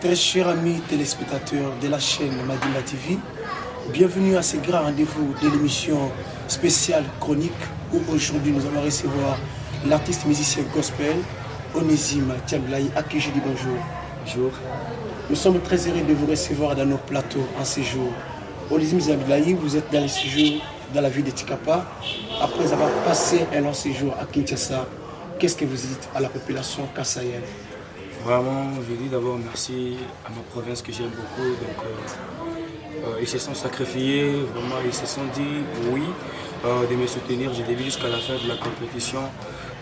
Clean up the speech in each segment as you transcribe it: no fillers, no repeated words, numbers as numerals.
Très chers amis téléspectateurs de la chaîne Madina TV, bienvenue à ce grand rendez-vous de l'émission spéciale chronique où aujourd'hui nous allons recevoir l'artiste musicien gospel Onésime Tiambilayi à qui je dis bonjour. Bonjour. Nous sommes très heureux de vous recevoir dans nos plateaux en séjour. Onésime Tiambilayi, vous êtes dans le séjour dans la ville de Tikapa. Après avoir passé un long séjour à Kinshasa, qu'est-ce que vous dites à la population kassaïenne? Vraiment, je dis d'abord merci à ma province que j'aime beaucoup. Ils se sont sacrifiés, vraiment, ils se sont dit oui de me soutenir. Je l'ai vu jusqu'à la fin de la compétition.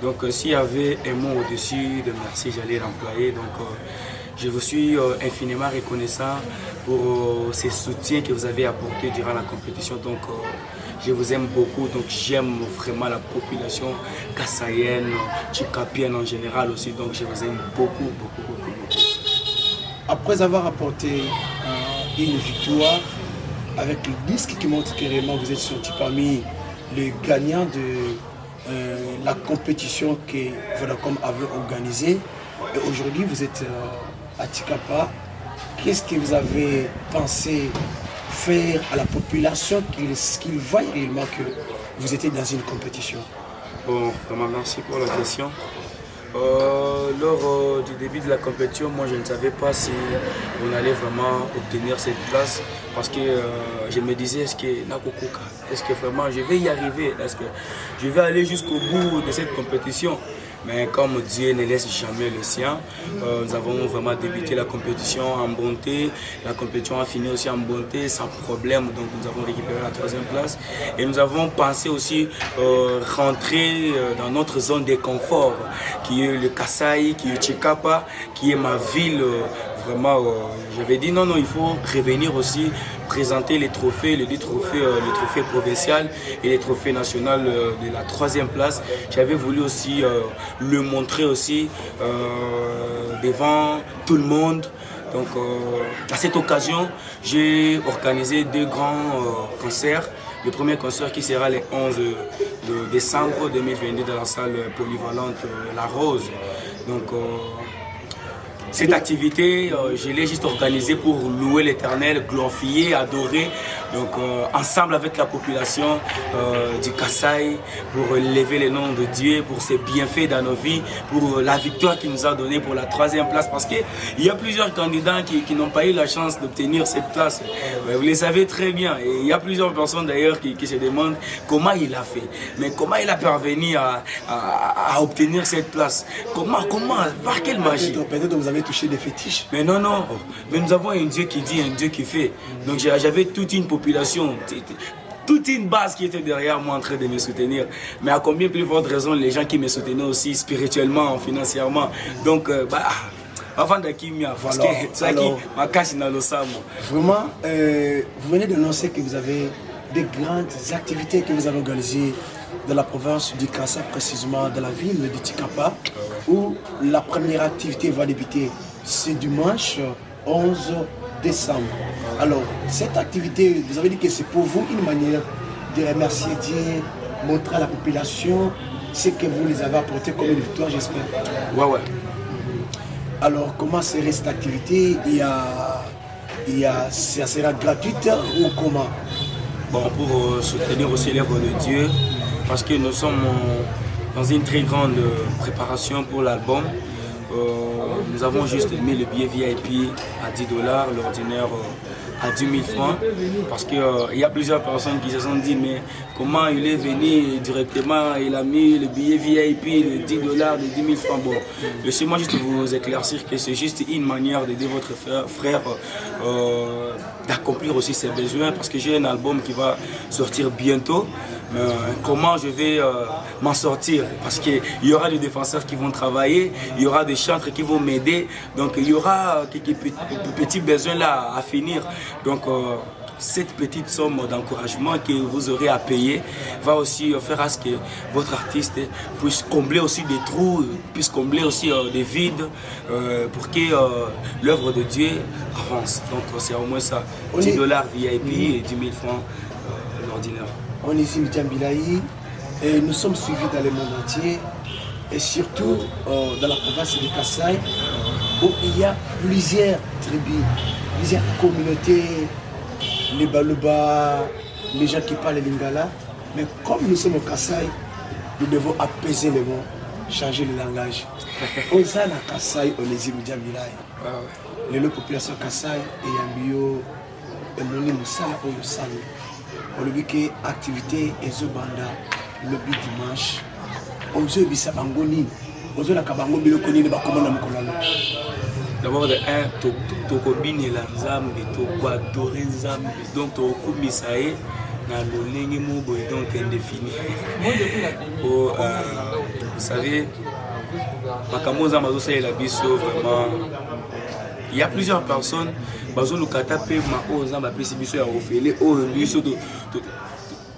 Donc s'il y avait un mot au-dessus de merci, j'allais l'employer. Je vous suis infiniment reconnaissant pour ces soutiens que vous avez apportés durant la compétition. Je vous aime beaucoup, donc j'aime vraiment la population kassaïenne, tchikapienne en général aussi, donc je vous aime beaucoup. Après avoir apporté une victoire avec le disque qui montre carrément que vous êtes sorti parmi les gagnants de la compétition que Vodacom avait organisée, et aujourd'hui vous êtes à Tikapa, qu'est-ce que vous avez pensé faire à la population qu'il voie réellement que vous étiez dans une compétition? Bon, vraiment merci pour la question. Lors du début de la compétition, moi je ne savais pas si on allait vraiment obtenir cette place parce que je me disais est-ce que vraiment je vais y arriver, est-ce que je vais aller jusqu'au bout de cette compétition? Mais comme Dieu ne laisse jamais le sien, nous avons vraiment débuté la compétition en bonté. La compétition a fini aussi en bonté, sans problème. Donc nous avons récupéré la 3e place. Et nous avons pensé aussi rentrer dans notre zone de confort, qui est le Kasaï, qui est Tchikapa, qui est ma ville. Vraiment, j'avais dit non, il faut revenir aussi présenter les trophées, les trophées provincial et les trophées nationaux de la 3e place. J'avais voulu aussi le montrer aussi devant tout le monde. Donc à cette occasion, j'ai organisé 2 grands concerts. Le premier concert qui sera le 11 décembre 2022 dans la salle polyvalente La Rose. Cette activité, je l'ai juste organisée pour louer l'Éternel, glorifier, adorer, ensemble avec la population du Kasaï, pour élever le nom de Dieu, pour ses bienfaits dans nos vies, pour la victoire qu'il nous a donnée pour la 3e place, parce qu'il y a plusieurs candidats qui n'ont pas eu la chance d'obtenir cette place. Vous le savez très bien, et il y a plusieurs personnes d'ailleurs qui se demandent comment il a fait, mais comment il a parvenu à obtenir cette place, comment, par quelle magie? Peut-être vous avez touché des fétiches. Mais non, mais nous avons un Dieu qui dit, un Dieu qui fait. Donc j'avais toute une population, toute une base qui était derrière moi en train de me soutenir. Mais à combien plus forte raison les gens qui me soutenaient aussi spirituellement, financièrement. Donc, avant d'Akimia, parce que ça qui m'a caché dans le sang. Vraiment, vous venez d'annoncer que vous avez des grandes activités que vous avez organisées de la province du Kassa, précisément de la ville de Tikapa, où la première activité va débuter ce dimanche 11 décembre. Alors, cette activité, vous avez dit que c'est pour vous une manière de remercier Dieu, montrer à la population ce que vous les avez apporté comme une victoire, j'espère. Ouais. Alors, comment serait cette activité? Ça sera gratuite ou comment? Bon, pour soutenir aussi l'œuvre de Dieu, parce que nous sommes dans une très grande préparation pour l'album. Nous avons juste mis le billet VIP à 10 $, l'ordinaire à 10 000 francs, parce qu'il y a plusieurs personnes qui se sont dit mais comment il est venu directement, il a mis le billet VIP de 10 $, de 10 000 francs. Bon, laissez-moi juste vous éclaircir que c'est juste une manière d'aider votre frère d'accomplir aussi ses besoins, parce que j'ai un album qui va sortir bientôt. Comment je vais m'en sortir, parce qu'il y aura des défenseurs qui vont travailler, il y aura des chantres qui vont m'aider, donc il y aura quelques petits besoins là à finir. Donc cette petite somme d'encouragement que vous aurez à payer va aussi faire à ce que votre artiste puisse combler aussi des trous, puisse combler aussi des vides pour que l'œuvre de Dieu avance. Donc c'est au moins ça, 10 $ VIP et 10 000 francs l'ordinaire. Onésime Tiambilayi, et nous sommes suivis dans le monde entier et surtout dans la province de Kasaï. où il y a plusieurs tribus, plusieurs communautés, les Baluba, les gens qui parlent lingala. Mais comme nous sommes au Kasaï, nous devons apaiser les mots, changer le langage. On s'en a Kasaï, on les immédiats Mirai. Les populations Kasaï et Yambio, et Moni Moussala ou Yossali. On lui dit que activité et Zobanda, le but dimanche, on se dit ça Bangoni, on se dit que Bango Bilokoni ne va pas comment d'abord, de un, tu combines la Nzambe, tu adorer Nzambe, donc tu combines ça et dans le ligne donc indéfini. Vous savez, Makamoza Mazosa et la Bisso, vraiment, il y a plusieurs personnes, Bazo Lukata pe ma oza ma pesi biso ya ofele o biso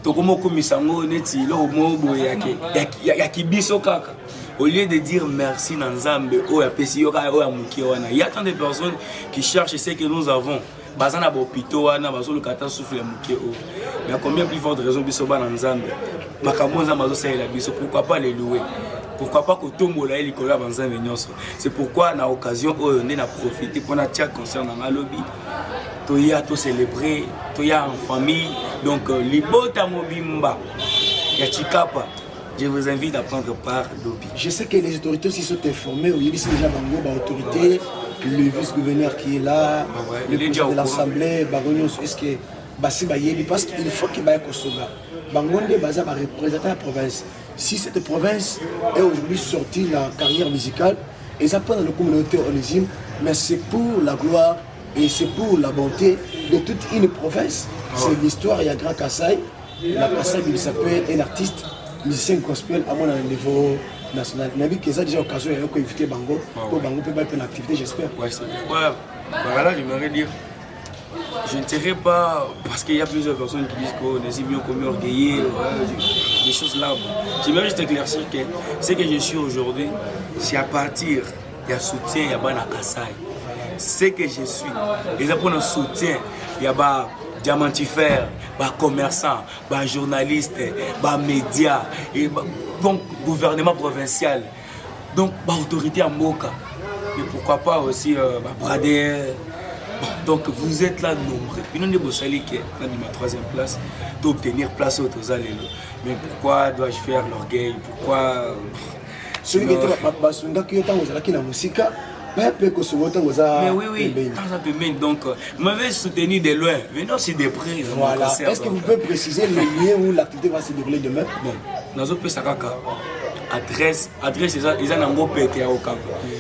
to komo komisango neti lo mobo ya kibiso kaka. Au lieu de dire merci dans Nzambe, oh ya pesi yo ka o ya muki wana. Il y a tant de personnes qui cherchent ce que nous avons. Bazana bopito wana bazo lukata souffle muki o. Mais à combien plus forte raison biso ba dans Nzambe. Makamoza mazo sa la biso, pourquoi pas les louer? Pourquoi pas que tout le monde ait c'est pourquoi, à l'occasion, on a profité pour notre concert dans le lobby. Tu as tout célébré, tu as en famille. Donc, Libota Mobimba, Yachikapa, je vous invite à prendre part au lobby. Je sais que les autorités aussi sont informées. Il y a déjà l'autorité, le vice-gouverneur qui est là, le président de l'Assemblée, est-ce que parce qu'il faut qu'il y ait un Kosoga. Bangonde Baza va représenter la province. Si cette province est aujourd'hui sortie de la carrière musicale, ils apprennent dans la communauté onésime, mais c'est pour la gloire et c'est pour la bonté de toute une province. C'est l'histoire, il y a Grand Kasaï. La Kasaï, il s'appelle un artiste, musicien gospel à mon niveau national. Il y a déjà l'occasion d'inviter Bango pour Bango peut faire une activité, j'espère. Ouais, c'est pourquoi. Voilà, j'aimerais dire. Je ne dirais pas, parce qu'il y a plusieurs personnes qui disent qu'on est mieux comme orgueillés, des choses là. J'aimerais juste éclaircir que ce que je suis aujourd'hui, c'est à partir, il y a soutien, il y a Bana Kasaï. Ce que je suis, ils ont un soutien, il y a diamantifère, commerçant, journaliste, médias, donc gouvernement provincial, donc autorité en Moka. Et pourquoi pas aussi Brader. Donc vous êtes là nombreux. Puis nous devons saluer qui est dans ma troisième place, d'obtenir place aux Alléluia. Mais pourquoi dois-je faire l'orgueil? Pourquoi celui qui était la musique, mais oui, donc vous m'avez soutenu de loin. Venez aussi de près. Voilà. Est-ce que vous pouvez préciser le lien où l'activité va se dérouler demain? Bon, dans un peu Sakaka. Adresse, ils ont un gros pété au Cap.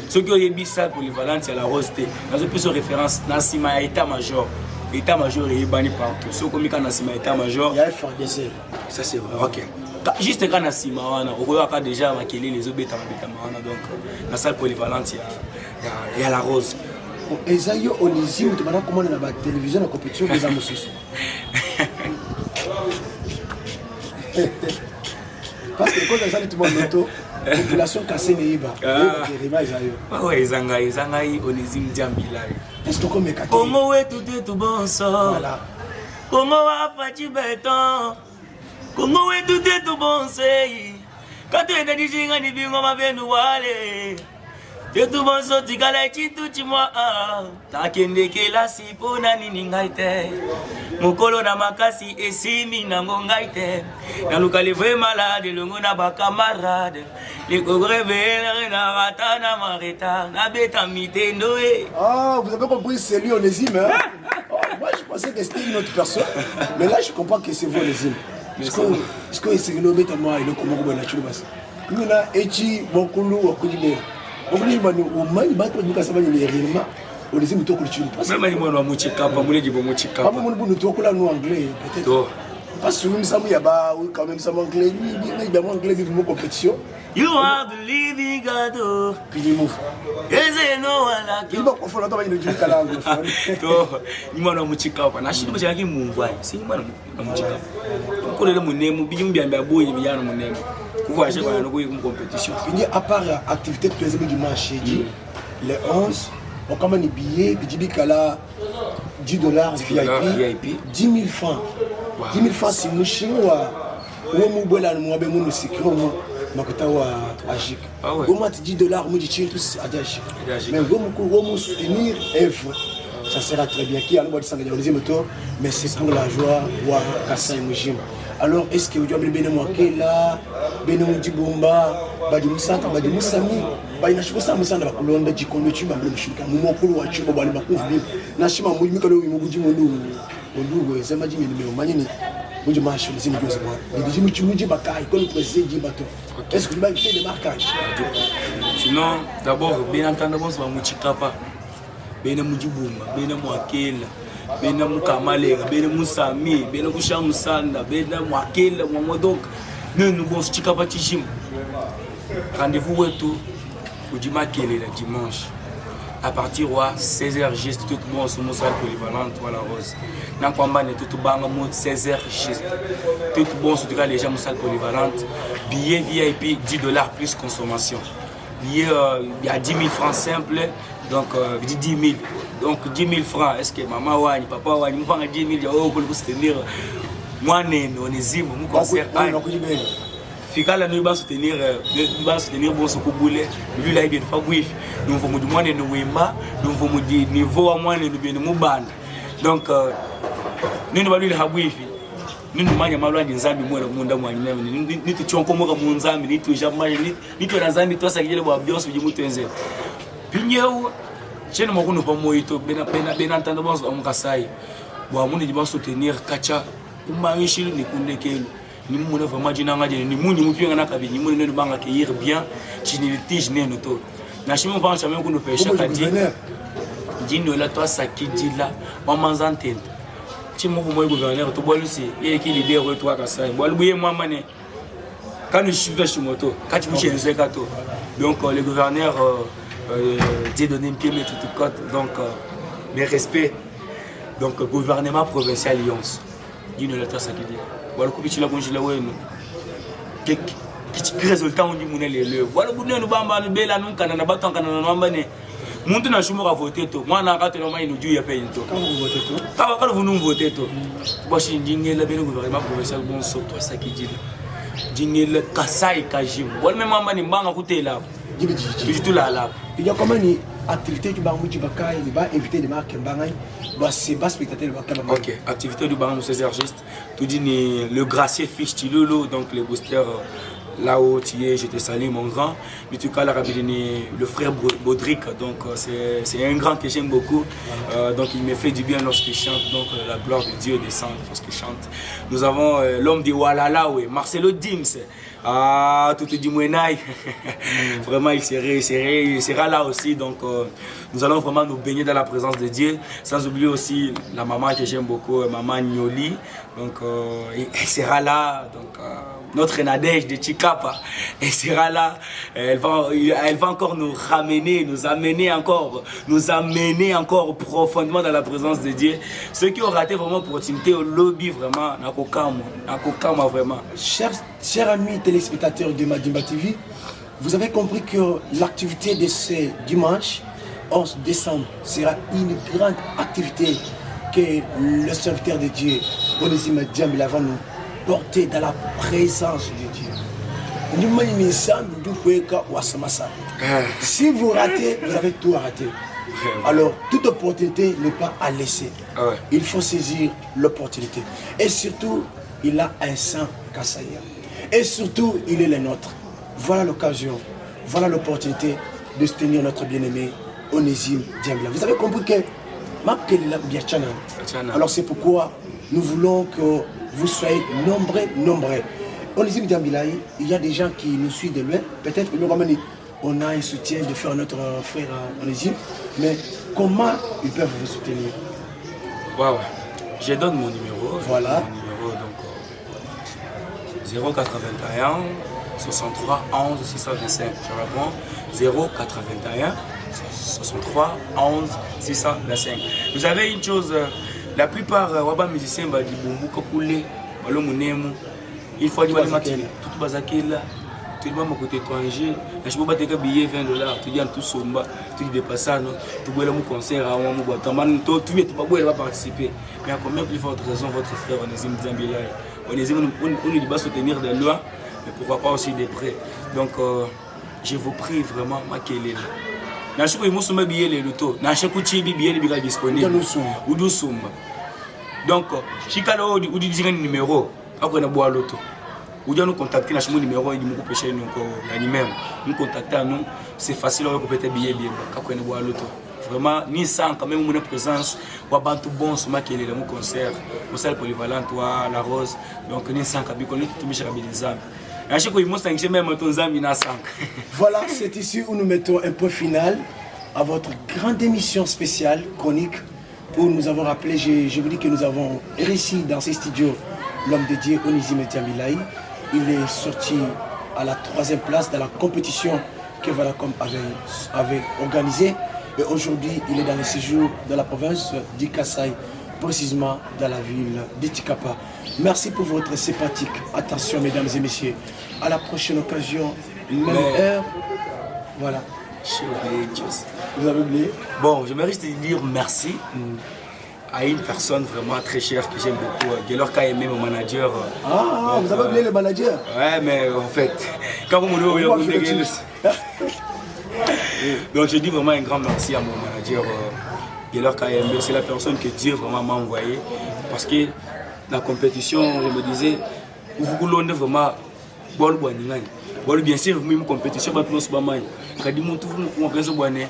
Ceux qui ont eu ça pour les Valence, c'est la Rose. Dans une plus de référence, Nassima état-major. État-major est banni partout. Ceux qui ont mis Nassima état-major. Il y a un FARDC. Ça c'est vrai. Ok. Juste quand Nassima, on a déjà maquillé les autres bêta. Donc, dans la salle polyvalente, il y a la Rose. Et ça, on est ici, comment on a la télévision, la compétition des Amossos. Parce que quand on a tout le monde, la population cassée n'est pas. Oui, Zangaï, on est Zimdiambilai. Est-ce que comme comment est tout bon sang? Voilà. Comment a fait béton? Comment est tout bon sei? Quand tu es dans les gens qui vivent, on va venir nous aller. Tout bon sorti kalachi tout moi takende kela sipo na nini ngaite mokolo na makasi esimi na ngongaite na lukale vrai malade longo na ba camarade les gogrevele na rata na mareta na beta mitendo e. Ah, vous avez compris, c'est lui Onésime, hein? Moi je pensais que c'était une autre personne, mais là je comprends que c'est vous Onésime. Est-ce que c'est le bêta moi et le comment on la chouba. Nous là echi bokulu okudile. Même les gens anglais peut-être. Parce que nous sommes quand même anglais, nous compétition. You are the living God. Puis il move. Il va qu'on fait la musique à l'angle. Il m'a dit que na shi mo jaki mumva. Si m'a dit ko le mo nemu bi mbia mbia boy bi yana mo nemu. Ko va chez une compétition. Puis à part activité de dimanche les 11 on quand même billets, puis kala $10 VIP, 10 000 francs. 10 000 francs si nous chinois ou nous bola nous avons nous sécurité Makuta ou à Gic. Ah ouais. Au moins, tu dis $, moi, tu dis tous à Gic. Mais au soutenir œuvre, ça sera très bien. Qui a le droit de s'engager au deuxième tour, mais c'est pour la joie ou à Kassai Mujim. Alors, est-ce que vous avez bien manqué là, bien manqué Bomba, Badi Moussaka, Badi Moussami, Badi Nachibosa Moussana, Bakulonda, Jikondo, Chima, Mouchika, Moumokulu, Chico, Bali Makouf, Nashima, Moumikalo, Mougudi Mondo, Mondo, Zamadi, Manini. Est-ce que vous avez fait des marquages? Sinon, d'abord, bien entendu, c'est Mouchikapa, bien Moudjibouma, bien Mouakela, bien Moukamalera, bien Moussami, bien Moucha Moussanda, bien Mouakela, donc nous nous bon Chikapa Tijim. Rendez-vous tout au dimanche à partir de 16h juste tout le monde sur mon salle polyvalente voilà rose. Dans combat tout le 16h juste tout le monde sur les gens mon salle polyvalente. Billet VIP $10 plus consommation. Billet il y a 10 000 francs simples donc 10 000 donc 10 000 francs. Est-ce que maman ou papa ou nous prend 10 000 euros pour soutenir moi on est mon concert. Fikala nous va soutenir bon ce Koboulé lui là il vient pas bref nous faut nous demander nous wemba nous faut nous dire niveau à moi nous bien nous band donc nous va lui la bref nous manya malwa nzambi mwana munda mwanya ni tu chonko moka munzambi ni tu jamais ni tu nzambi to sakile bwa bionso bimu tenze pinyeu chene mokuno pa moito bena ntanda bonso amukasai bwa muni diba soutenir kacha umangishi ni kundekelo ni mon vraiment dinanga ni muni mupinga na kabi ni muni ne banga accueillir bien chini litige ne noto na chimo pas jamais qu'on peut chaque dit dino la toi sakidi la maman zantente chimo ko moy gouverneur to bolusi et qui leader toi ka sai bolbuye moi mané quand je suis sur moto quand tu bouges les kato donc le gouverneur dit donner une pied mais tout côte donc mes respects donc gouvernement provincial Lyon dino la toi sakidi voilà kubiti la konjila wenu que résultat on dit mon le voilà vous nous bamba nous bela nous kana na bato kana na namba ne muntu na shumo ka voter to mwana ka telo mai no ju ya paye to quand vous votez to quand vous nous votez to boshi ndingela beno gouvernement provincial bon so to sakidi dingela kasai kajim voilà même mama ni mbanga kutela tu tout là il y a comment ni activité du bango du bakai il va inviter des marques bangai bah c'est bas spectateur bakai. OK activité du bango c'est juste tout dit le gracier fiche tilolo donc les boosters là-haut tu es je te salue mon grand mais tu cas le frère Baudric donc c'est un grand que j'aime beaucoup donc il me fait du bien lorsqu'il chante donc la gloire de Dieu descend lorsqu'il chante. Nous avons l'homme de Walala Marcelo Dims tout dit Mouenaï vraiment il sera là aussi donc nous allons vraiment nous baigner dans la présence de Dieu sans oublier aussi la maman que j'aime beaucoup maman Nioli donc elle sera là donc notre Nadège de Chikapa elle sera là elle va encore nous ramener nous amener encore profondément dans la présence de Dieu. Ceux qui ont raté vraiment l'opportunité au lobby vraiment nakokama vraiment. Chers amis téléspectateurs de Madimba TV, vous avez compris que l'activité de ce dimanche 11 décembre sera une grande activité que le serviteur de Dieu Onésime Diambila va nous porter dans la présence de Dieu. Si vous ratez, vous avez tout à rater. Alors, toute opportunité n'est pas à laisser. Il faut saisir l'opportunité. Et surtout, il a un sang Kassaya. Et surtout, il est le nôtre. Voilà l'occasion, voilà l'opportunité de soutenir notre bien-aimé Onésime Diambila. Vous avez compris que alors c'est pourquoi nous voulons que vous soyez nombreux. Onésime Diambila, il y a des gens qui nous suivent de loin. Peut-être que nous on a un soutien de faire notre frère Onésime, mais comment ils peuvent vous soutenir? Wow. Je donne mon numéro. Voilà. Mon numéro, donc 081 63 11 625. Je réponds 081 63 11 625. Vous savez une chose, la plupart des musiciens disent il faut dire tout bazakela tout le monde côté étranger je peux pas te billet $20 tu dis en tout somba tu dis dépassant tu bois le concert à mon boîte man tout tu vas participer mais à combien plus forte raison votre frère Onésime Diambila Onésime on lui va soutenir de loin mais pourquoi pas aussi des prêts. Donc, je vous prie vraiment, Makelele. Nacho ko imusu mabiye le loto. Nacho ko chibi biye le biga disponible. Udu sumba. Donc, chikalo udi dinga numéro, après na boa loto. Ou nous contacter na mon numéro et nous pêcher nous même nous contacter nous c'est facile on peut peut-être billet bien quand on boit l'auto vraiment ni sans quand même mon présence ou bantu bon sur ma qui est le concert au salle polyvalent toi la rose donc ni sans kabi qu'on est tout michel abilisam à chaque fois il monte que même ton zami na 5 voilà c'est ici où nous mettons un point final à votre grande émission spéciale chronique où nous avons rappelé je vous dis que nous avons réussi dans ces studios l'homme de Dieu Onizime Diambilaï. Il est sorti à la 3e place dans la compétition que Valacom avait organisée. Et aujourd'hui, il est dans le séjour de la province du Kasaï, précisément dans la ville de Tikapa. Merci pour votre sympathique attention, mesdames et messieurs. À la prochaine occasion, même heure. Voilà. Vous avez oublié? Bon, j'aimerais juste dire merci. À une personne vraiment très chère que j'aime beaucoup, Gelor K aimé mon manager. Ah, donc, vous avez oublié le manager? Ouais, mais en fait, quand vous me dites, donc je dis vraiment un grand merci à mon manager, Gelor K aimé. C'est la personne que Dieu vraiment m'a envoyé. Parce que la compétition, je me disais, vous voulez vraiment bien sûr, une compétition, pas plus de mal. Quand dit mon tout, vous comprenez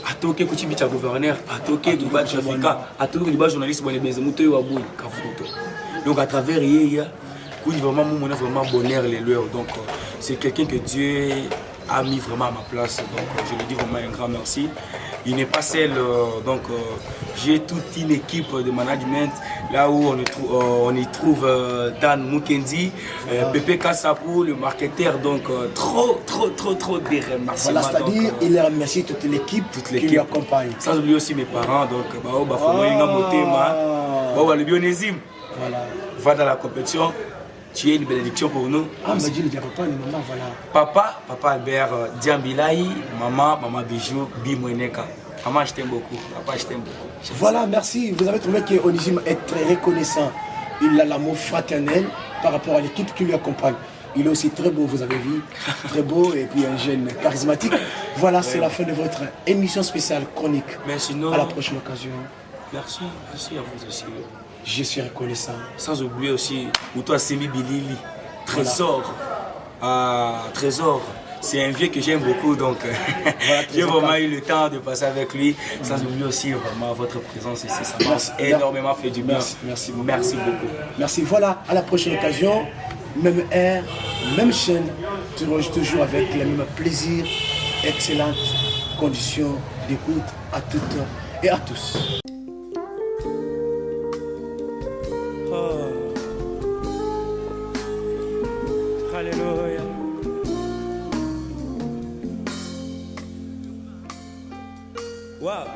atoke kuchibicha gouverneur atoke liba trafika atoke liba journaliste bon les moto yo aboui ka photo donc à travers hier vraiment mon vraiment bonheur les leurs donc c'est quelqu'un que Dieu a mis vraiment à ma place donc je lui dis vraiment un grand merci. Il n'est pas seul donc j'ai toute une équipe de management là où on y trouve Dan Mukendi, Pepe Kassapou, le marketeur donc trop des remerciements. Voilà, c'est-à-dire il remercie toute l'équipe qui lui accompagne. Sans oublier aussi mes parents donc le bionésime. Voilà. Va dans la compétition. Tu es une bénédiction pour nous. Ah, mais dis le papa et maman, voilà. Papa Albert Diambilaï, maman Bijou, Bimweneka. Maman, je t'aime beaucoup. Papa, je t'aime beaucoup. Voilà, merci. Vous avez trouvé qu'Onizime est très reconnaissant. Il a l'amour fraternel par rapport à l'équipe qui lui accompagne. Il est aussi très beau, vous avez vu. Très beau et puis un jeune charismatique. Voilà, c'est la fin de votre émission spéciale chronique. Mais sinon, à la prochaine occasion. Merci à vous aussi. Je suis reconnaissant. Sans oublier aussi, ou toi, Semi Bilili, Trésor. Voilà. Trésor, c'est un vieux que j'aime beaucoup, donc voilà, j'ai vraiment eu le temps de passer avec lui. Sans oublier aussi vraiment votre présence ici, ça m'a énormément fait du bien. Merci beaucoup. Merci beaucoup. Merci, voilà, à la prochaine occasion, même air, même chaîne, toujours avec le même plaisir, excellentes conditions d'écoute à toutes et à tous. Alléluia. Wow.